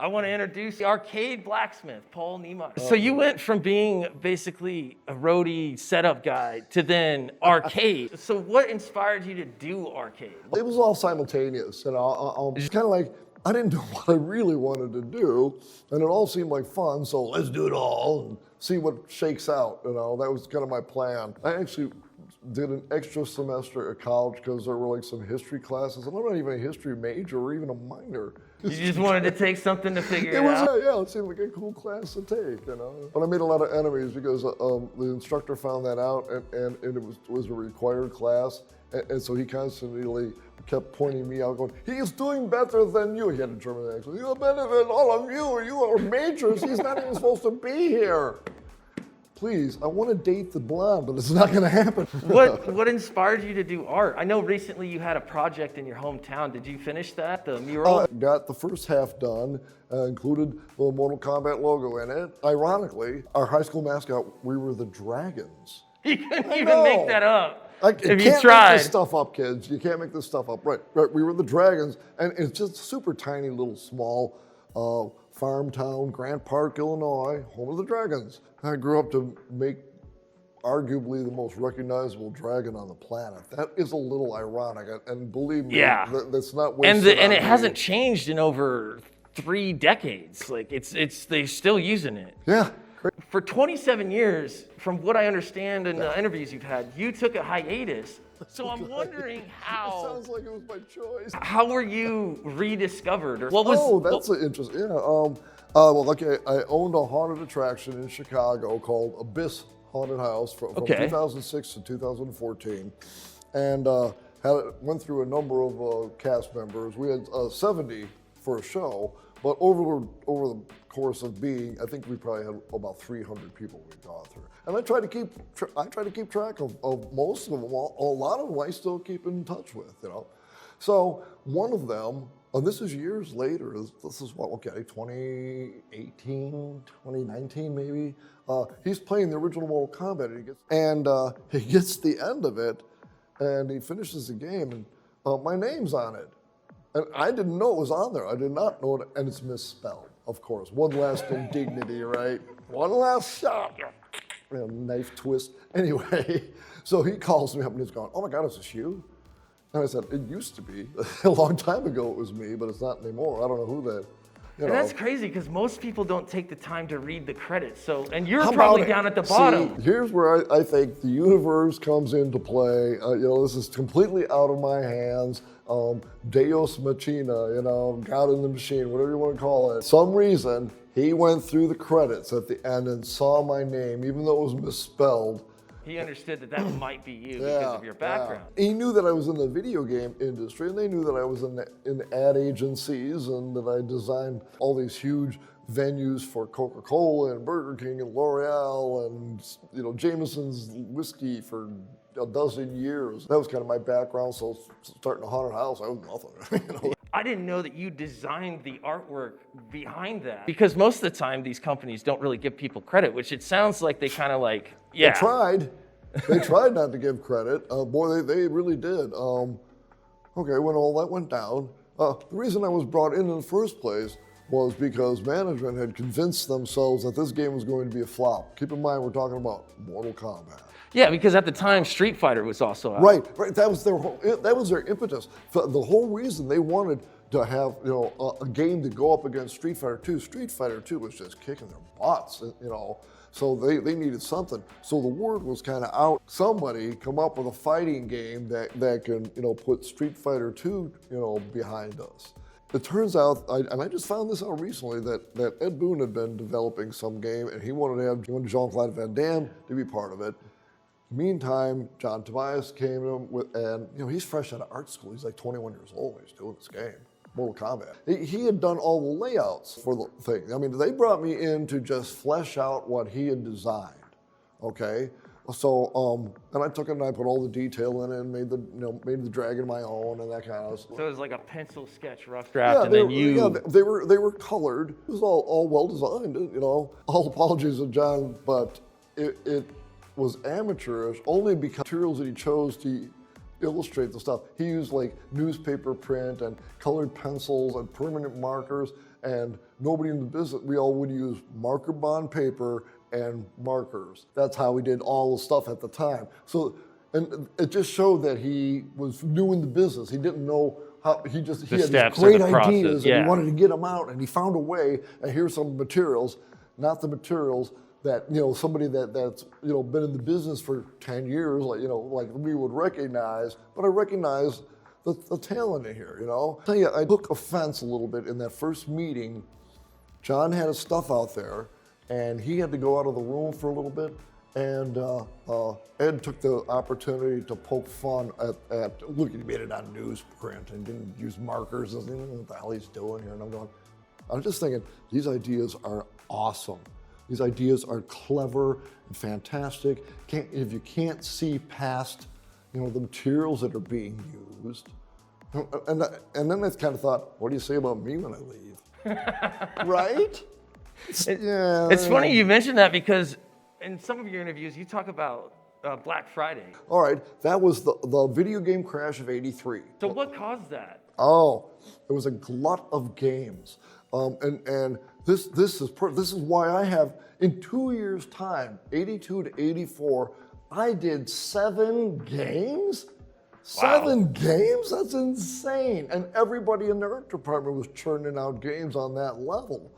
I want to introduce the arcade blacksmith, Paul Niemeyer. So you went from being basically a roadie setup guy to then arcade. So what inspired you to do arcade? It was all simultaneous, you know. It's kind of like, I didn't know what I really wanted to do, and it all seemed like fun, so let's do it all and see what shakes out, you know. That was kind of my plan. I actually did an extra semester at college because there were like some history classes, and I'm not even a history major or even a minor. You just wanted to take something to figure it out? Yeah, it seemed like a cool class to take, you know. But I made a lot of enemies because the instructor found that out, and it was a required class, and so he constantly kept pointing me out, going, "He's doing better than you." He had a German accent. "You're better than all of you. You are majors. He's not even supposed to be here." Please, I want to date the blonde, but it's not going to happen. What inspired you to do art? I know recently you had a project in your hometown. Did you finish that, the mural? Got the first half done, included the Mortal Kombat logo in it. Ironically, our high school mascot, we were the Dragons. You couldn't even make that up. You if you can't tried. make this stuff up, kids. You can't make this stuff up. Right. We were the Dragons, and it's just super tiny, little, small farm town, Grant Park, Illinois, home of the Dragons. I grew up to make arguably the most recognizable dragon on the planet. That is a little ironic, and believe me, that's not wasted. And it hasn't changed in over 3 decades. Like they're still using it. Yeah. For 27 years, from what I understand in the interviews you've had, you took a hiatus. So I'm wondering how. It sounds like it was my choice. How were you rediscovered? Or That's interesting. Yeah. Well, okay, I owned a haunted attraction in Chicago called Abyss Haunted House from 2006 to 2014, and went through a number of cast members. We had 70 for a show, but over the course of being, I think we probably had about 300 people we've gone through. And I try to keep track of most of them. A lot of them I still keep in touch with, you know. So one of them, and this is years later, this is what, 2018, 2019 maybe. He's playing the original Mortal Kombat, and he gets the end of it, and he finishes the game, and my name's on it. And I didn't know it was on there. I did not know it, and it's misspelled, of course. One last indignity, right? One last shot. Knife twist. Anyway, so he calls me up and he's going, "Oh my God, is this you?" And I said, "It used to be. A long time ago it was me, but it's not anymore. I don't know who that." And that's crazy because most people don't take the time to read the credits. So, and you're probably down at the bottom. See, here's where I think the universe comes into play. This is completely out of my hands. Deus Machina, God in the machine, whatever you want to call it. Some reason he went through the credits at the end and saw my name, even though it was misspelled. He understood that might be you because of your background. Yeah. He knew that I was in the video game industry, and they knew that I was in ad agencies, and that I designed all these huge venues for Coca-Cola and Burger King and L'Oreal and Jameson's whiskey for a dozen years. That was kind of my background. So starting a haunted house, I was nothing. I didn't know that you designed the artwork behind that. Because most of the time, these companies don't really give people credit, which it sounds like they kind of like, They tried. They tried not to give credit. Boy, they really did. When all that went down, the reason I was brought in the first place was because management had convinced themselves that this game was going to be a flop. Keep in mind, we're talking about Mortal Kombat. Yeah, because at the time, Street Fighter was also out. Right. That was their impetus. The whole reason they wanted to have a game to go up against Street Fighter 2. Street Fighter 2 was just kicking their butts, So they needed something. So the word was kind of out. Somebody come up with a fighting game that can put Street Fighter 2 behind us. It turns out, and I just found this out recently, that Ed Boon had been developing some game, and he wanted Jean-Claude Van Damme to be part of it. Meantime, John Tobias came in and he's fresh out of art school. He's like 21 years old when he's doing this game, Mortal Kombat. He had done all the layouts for the thing. I mean, they brought me in to just flesh out what he had designed, okay? So, and I took it and I put all the detail in it and made the dragon my own and that kind of stuff. So it was like a pencil sketch rough draft, and then you. Yeah, they were colored. It was all well designed. All apologies to John, but it was amateurish only because materials that he chose to illustrate the stuff. He used like newspaper print and colored pencils and permanent markers and nobody in the business, we all would use marker bond paper and markers. That's how we did all the stuff at the time. So, and it just showed that he was new in the business. He didn't know how, he had these great ideas and he wanted to get them out, and he found a way, and here's some materials, not the materials that, somebody that's, been in the business for 10 years, like we would recognize, but I recognize the talent in here, I'll tell you, I took offense a little bit in that first meeting. John had his stuff out there, and he had to go out of the room for a little bit, and Ed took the opportunity to poke fun at look, he made it on newsprint and didn't use markers, and what the hell he's doing here, and I'm just thinking, these ideas are awesome. These ideas are clever and fantastic. If you can't see past, the materials that are being used, and then I kind of thought, what do you say about me when I leave? Right? It's funny you mentioned that, because in some of your interviews you talk about Black Friday. All right, that was the video game crash of '83. So what caused that? Oh, it was a glut of games, and this is why I have, in 2 years' time, '82 to '84, I did 7 games. Wow. 7 games? That's insane. And everybody in the art department was churning out games on that level.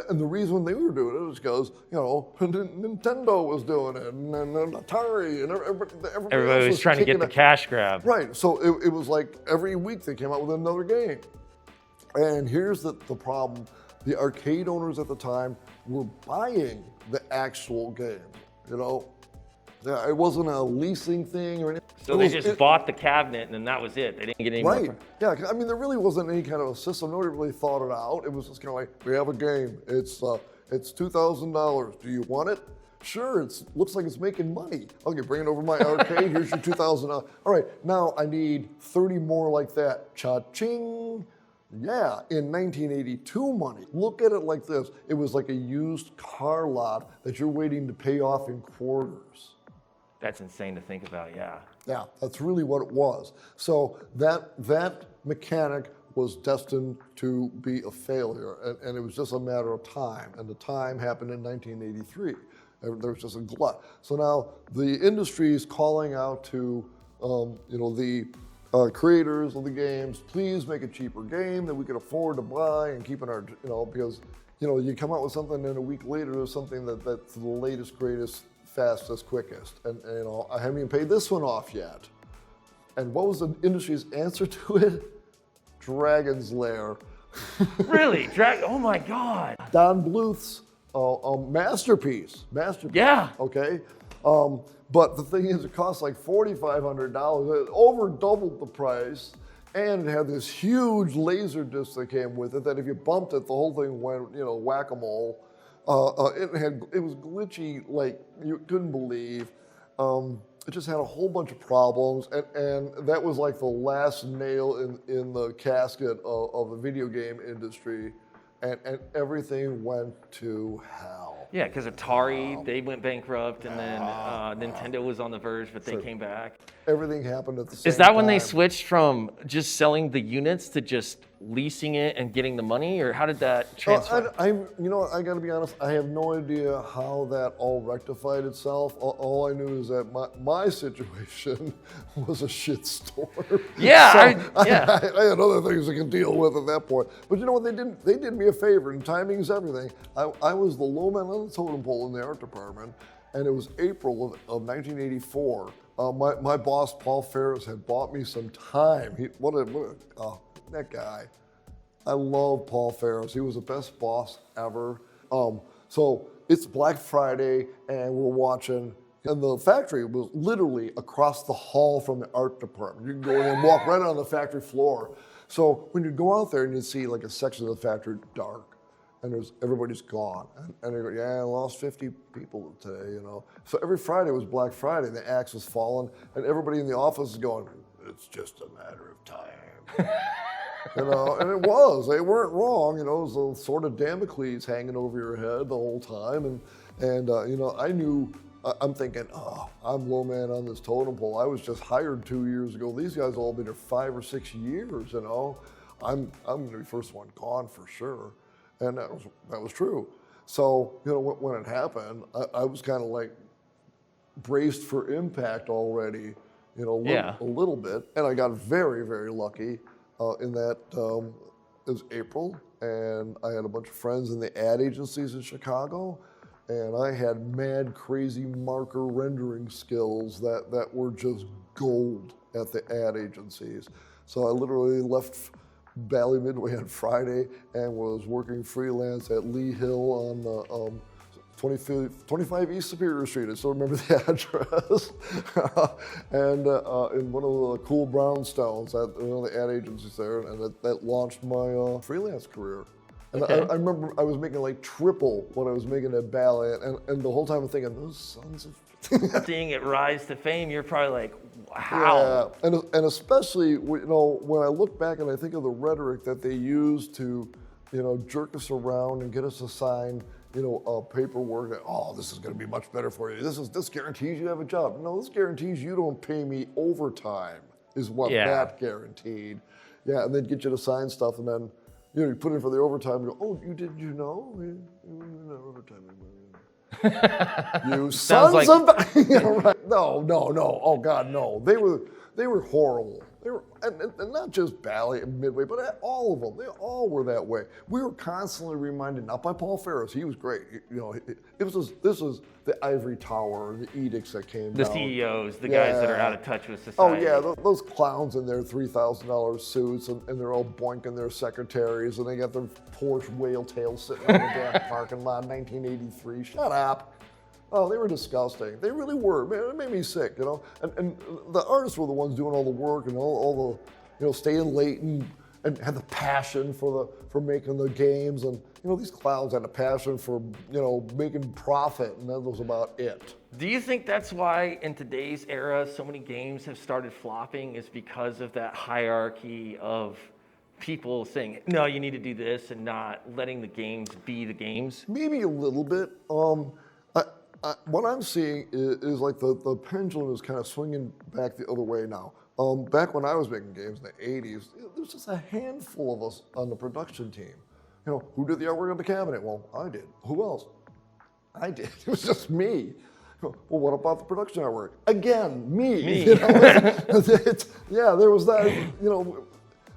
And the reason they were doing it was because, Nintendo was doing it, and Atari, and everybody was trying to get the cash grab. Right. So it was like every week they came out with another game. And here's the problem. The arcade owners at the time were buying the actual game, It wasn't a leasing thing or anything. So they just bought the cabinet, and then that was it. They didn't get any more. Right. Yeah, I mean, there really wasn't any kind of a system. Nobody really thought it out. It was just kind of like, we have a game. It's $2,000. Do you want it? Sure, it looks like it's making money. Okay, bring it over my arcade. Here's your $2,000. All right, now I need 30 more like that. Cha-ching. Yeah, in 1982 money. Look at it like this. It was like a used car lot that you're waiting to pay off in quarters. That's insane to think about, yeah. Yeah, that's really what it was. So that mechanic was destined to be a failure, and it was just a matter of time. And the time happened in 1983. There was just a glut. So now the industry is calling out to the creators of the games, please make a cheaper game that we can afford to buy and keep in our, because you come out with something and a week later there's something that's the latest, greatest, fastest, quickest, and I haven't even paid this one off yet. And what was the industry's answer to it? Dragon's Lair. Really? Oh my God. Don Bluth's masterpiece. Yeah. Okay. But the thing is, it cost like $4,500. It over doubled the price, and it had this huge laser disc that came with it. That if you bumped it, the whole thing went, whack-a-mole. It was glitchy like you couldn't believe. It just had a whole bunch of problems, and that was like the last nail in the casket of the video game industry, and everything went to hell. Yeah, because Atari, they went bankrupt, and then Nintendo was on the verge, but they came back. Everything happened at the same time. Is that when they switched from just selling the units to just leasing it and getting the money, or how did that transfer? I got to be honest, I have no idea how that all rectified itself. All I knew is that my situation was a shitstorm. Yeah, I had other things I could deal with at that point. But you know what, they did me a favor, and timing is everything. I was the low man on the totem pole in the art department, and it was April of 1984. My boss, Paul Ferris, had bought me some time. That guy. I love Paul Ferris. He was the best boss ever. So it's Black Friday, and we're watching, and the factory was literally across the hall from the art department. You can go in and walk right on the factory floor. So when you go out there and you see like a section of the factory dark, and everybody's gone. And they go, yeah, I lost 50 people today, So every Friday was Black Friday, the axe was falling, and everybody in the office is going, it's just a matter of time. And it was. They weren't wrong, It was a sort of Damocles hanging over your head the whole time. And I knew, I'm thinking, I'm low man on this totem pole. I was just hired 2 years ago. These guys all been there 5 or 6 years, I'm going to be first one gone for sure. And that was true. So, you know, when it happened, I was kind of like braced for impact already, you know, a little bit. And I got very, very lucky in that it was April, and I had a bunch of friends in the ad agencies in Chicago, and I had mad, crazy marker rendering skills that were just gold at the ad agencies. So I literally left Bally Midway on Friday and was working freelance at Lee Hill on the 25 East Superior Street. I still remember the address. And in one of the cool brownstones at the ad agencies there, and that launched my freelance career. And I remember I was making like triple what I was making at Bally, and the whole time I'm thinking, those sons of... Seeing it rise to fame, you're probably like, wow. Yeah, and especially, you know, when I look back and I think of the rhetoric that they used to, you know, jerk us around and get us to sign, you know, paperwork that, oh, this is going to be much better for you. This guarantees you have a job. No, this guarantees you don't pay me overtime, is what that guaranteed. Yeah, and then get you to sign stuff, and then, you know, you put in for the overtime and go, oh, you know? Overtime. You sons like... of... You know, right? No. Oh, God, no. They were horrible. They were, and not just Bally and Midway, but all of them. They all were that way. We were constantly reminded, not by Paul Ferris, he was great. You know, this was the ivory tower, the edicts that came down. The CEOs, the guys that are out of touch with society. Oh yeah, those clowns in their $3,000 suits, and they're all boinking their secretaries, and they got their Porsche whale tails sitting in the damn parking lot, 1983. Shut up. Oh, they were disgusting. They really were. Man, it made me sick, you know. And the artists were the ones doing all the work and all the, you know, staying late and had the passion for making the games. And, you know, these clowns had a passion for, you know, making profit, and that was about it. Do you think that's why in today's era so many games have started flopping, is because of that hierarchy of people saying, no, you need to do this, and not letting the games be the games? Maybe a little bit. What I'm seeing is like the pendulum is kind of swinging back the other way now. Back when I was making games in the 80s, there was just a handful of us on the production team. You know, who did the artwork on the cabinet? Well, I did. Who else? I did. It was just me. Well, what about the production artwork? Again, me. You know, there was that, you know,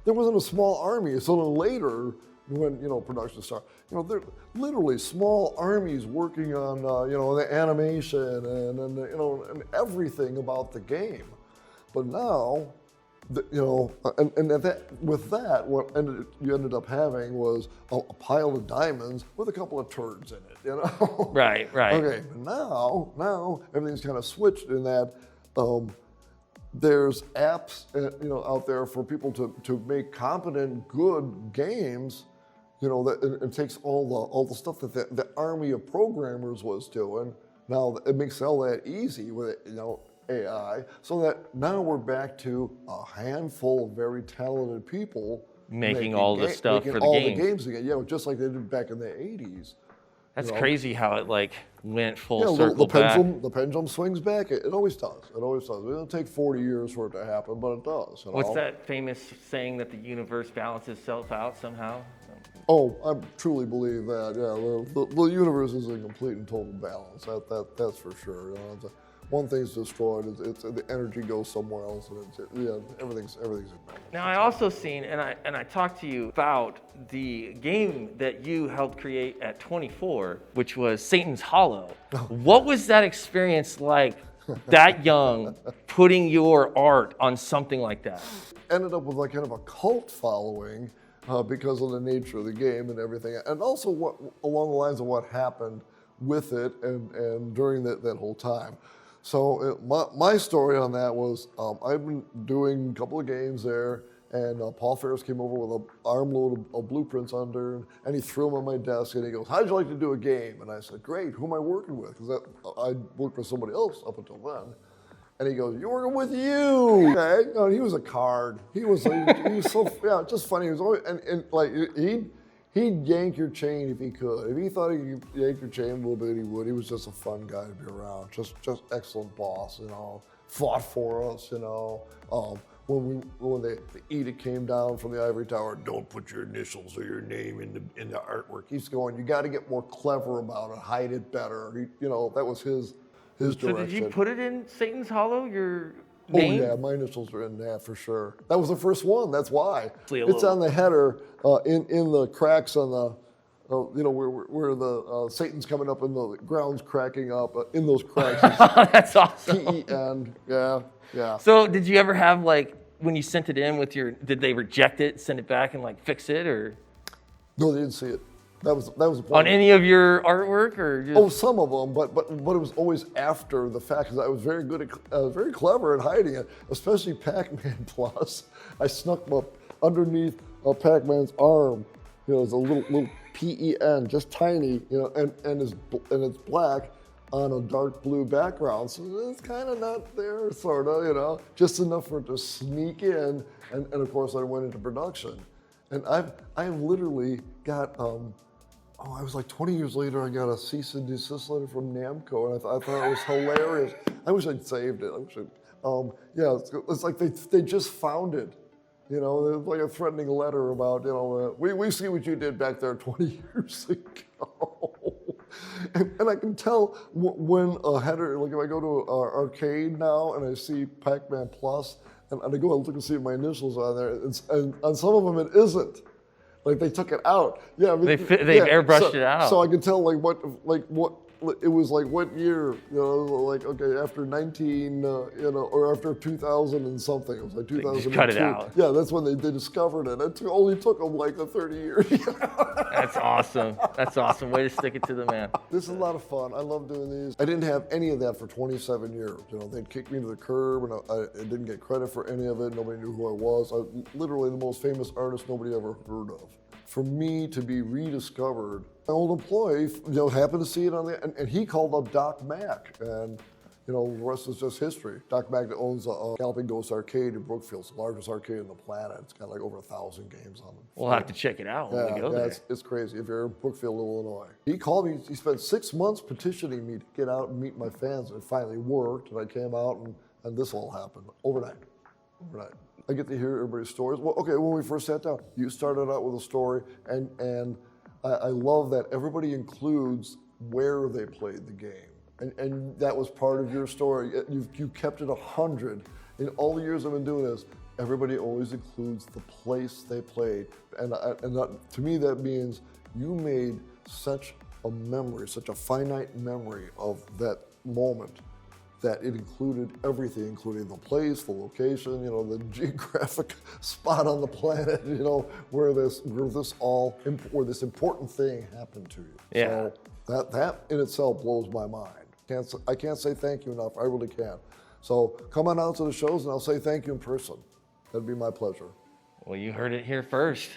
there wasn't a small army. So then later, when, you know, production started, you know, they're literally small armies working on, you know, the animation and you know, and everything about the game. But now, you know, what you ended up having was a pile of diamonds with a couple of turds in it, you know? Right. Okay, but now everything's kind of switched in that there's apps, you know, out there for people to make competent, good games. You know, that it takes all the stuff that the army of programmers was doing. Now it makes all that easy with, you know, AI. So that now we're back to a handful of very talented people making all the stuff for the all games. The games again. Yeah, just like they did back in the 80s. That's you know? Crazy how it like went full circle back. Back. The pendulum swings back. It always does. It always does. It'll take 40 years for it to happen, but it does. You know? What's that famous saying that the universe balances itself out somehow? Oh, I truly believe that. Yeah, the universe is in complete and total balance. That's for sure. You know, one thing's destroyed, the energy goes somewhere else, and everything's in balance. Now I also seen, and I talked to you about the game that you helped create at 24, which was Satan's Hollow. What was that experience like, that young, putting your art on something like that? Ended up with like kind of a cult following because of the nature of the game and everything, and also what along the lines of what happened with it and during that whole time. So my story on that was I've been doing a couple of games there, and Paul Ferris came over with an armload of blueprints under, and he threw them on my desk, and he goes, how'd you like to do a game? And I said, great, who am I working with? Because I worked with somebody else up until then. And he goes, you're working with you. Okay? No, he was a card. He was so, just funny. He was always, and like, he'd yank your chain if he could. If he thought he could yank your chain a little bit, he would. He was just a fun guy to be around. Just excellent boss, you know. Fought for us, you know. when the edict came down from the ivory tower, don't put your initials or your name in the artwork. He's going, you got to get more clever about it, hide it better. That was his direction. So did you put it in Satan's Hollow, your name? name? Oh yeah, my initials are in that for sure. That was the first one, that's why. It's on the header, in the cracks on the, where the Satan's coming up and the ground's cracking up, in those cracks. That's awesome. P-E-N, yeah. So did you ever have, like, when you sent it in with did they reject it, send it back and like fix it, or? No, they didn't see it. That was the point. On any of your artwork, or just? Oh, some of them, but it was always after the fact, because I was very good very clever at hiding it, especially Pac-Man Plus. I snuck up underneath Pac-Man's arm. It's a little P-E-N, just tiny, and it's black on a dark blue background, so it's kind of not there, sort of, just enough for it to sneak in, and of course I went into production, and I've literally got I was like 20 years later, I got a cease and desist letter from Namco, and I thought it was hilarious. I wish I'd saved it. It's like they just found it. It's like a threatening letter about, we see what you did back there 20 years ago. And I can tell when a header, like if I go to an arcade now and I see Pac-Man Plus, and I go and look and see my initials on there, and on some of them it isn't. Like they took it out. Yeah, they airbrushed it out. So I can tell what it was like what year, like okay, after 19, or after 2000 and something. It was like 2002. Cut it out. Yeah, that's when they discovered it. It only took them like 30 years. That's awesome. That's awesome. Way to stick it to the man. This is a lot of fun. I love doing these. I didn't have any of that for 27 years. They'd kick me to the curb, and I didn't get credit for any of it. Nobody knew who I was. Literally the most famous artist nobody ever heard of. For me to be rediscovered, an old employee, happened to see it on and he called up Doc Mack, and the rest is just history. Doc Mack owns a Galloping Ghost arcade in Brookfield, it's the largest arcade on the planet. It's got like over 1,000 games on it. We'll have to check it out when we go there. It's crazy if you're in Brookfield, Illinois. He called me, he spent 6 months petitioning me to get out and meet my fans, and it finally worked, and I came out, and this all happened overnight. I get to hear everybody's stories. Well, okay, when we first sat down, you started out with a story, and I love that everybody includes where they played the game. And that was part of your story. You kept it 100. In all the years I've been doing this, everybody always includes the place they played. And to me, that means you made such a memory, such a finite memory of that moment, that it included everything, including the place, the location, the geographic spot on the planet, where this important thing happened to you. Yeah. So that in itself blows my mind. I can't say thank you enough. I really can't. So come on out to the shows, and I'll say thank you in person. That'd be my pleasure. Well, you heard it here first.